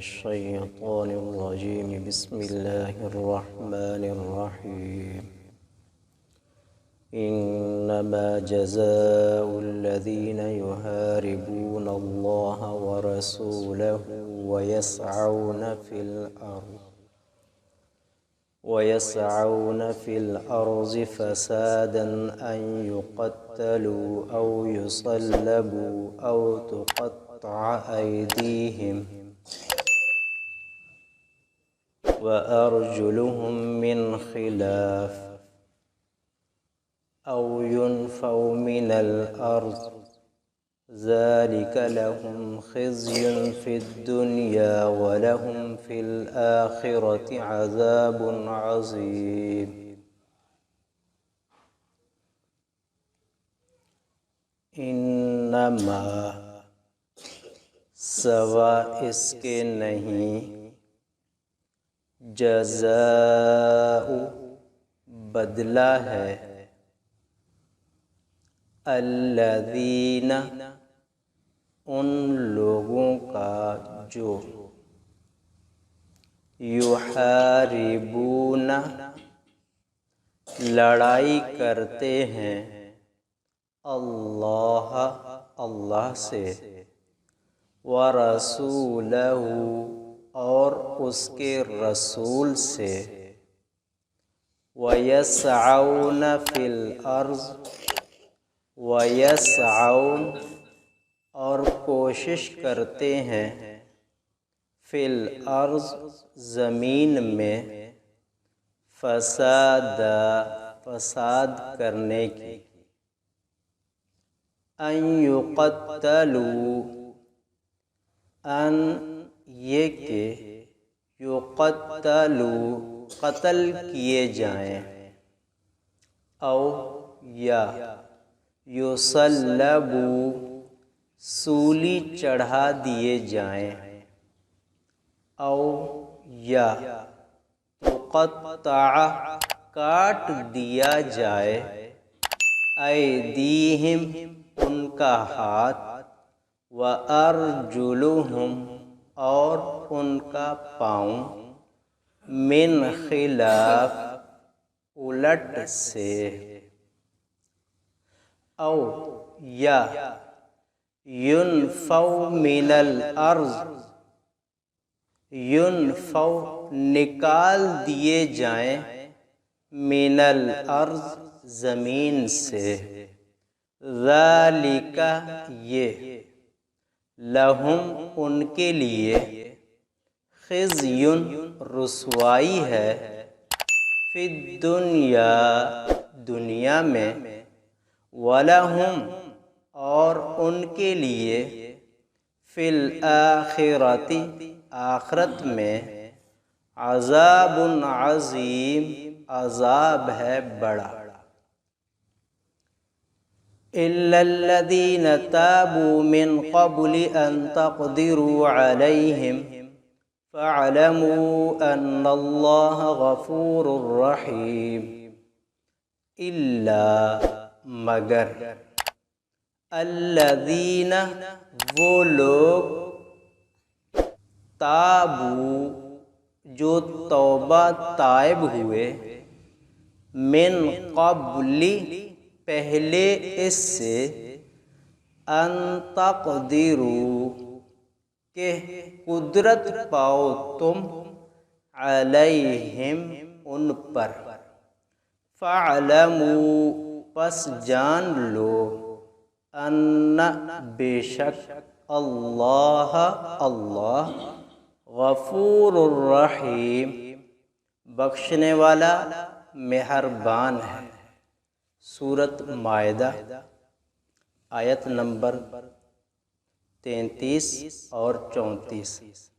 الشيطان الرجيم. بسم الله الرحمن الرحيم. إنما جزاء الذين يحاربون الله ورسوله ويسعون في الأرض فسادا أن يقتلوا أو يصلبوا أو تقطع أيديهم وأرجلهم من خلاف أو ينفوا من الأرض ذلك لهم خزي في الدنيا ولهم في الآخرة عذاب عظيم. انما سوا اس کے نہیں، جزاء بدلہ ہے، الذین ان لوگوں کا جو یحاربون لڑائی کرتے ہیں اللہ سے، ورسولہ اور اس کے رسول سے، ویسعون فی الارض ویسعون اور کوشش کرتے ہیں، فی الارض زمین میں، فساد کرنے کی، ان یقتلوا ان یہ کہ یقتلوا قتل کیے جائیں، او یا یصلبوا سولی چڑھا دیے جائیں، او یا تقطع کاٹ دیا جائے، ایدیہم ان کا ہاتھ، وارجلہم اور ان کا پاؤں، من خلاف الٹ سے، او یا ینفوا من الارض ینفوا نکال دیے جائیں، من الارض زمین سے، ذالک یہ، لہم ان کے لیے، خزی رسوائی ہے، فی الدنیا دنیا میں، وَلَهُمْ اور ان کے لیے، فی الآخرۃ آخرت میں، عذاب عظیم عذاب ہے بڑا۔ إِلَّا الَّذِينَ تَابُوا مِن قَبْلِ أَن تَقْدِرُوا عَلَيْهِمْ فَاعْلَمُوا أَنَّ اللَّهَ غَفُورٌ رَحِيمٌ۔ إِلَّا مگر، الذین وہ لوگ، تابوا جو توبہ طائب ہوئے، من قبل پہلے اس سے، ان تقدروا کہ قدرت پاؤ تم، علیہم ان پر، فاعلموا پس جان لو، ان بے شک اللہ غفور الرحیم بخشنے والا مہربان ہے۔ سورۃ مائدہ آیت نمبر 33 اور 34۔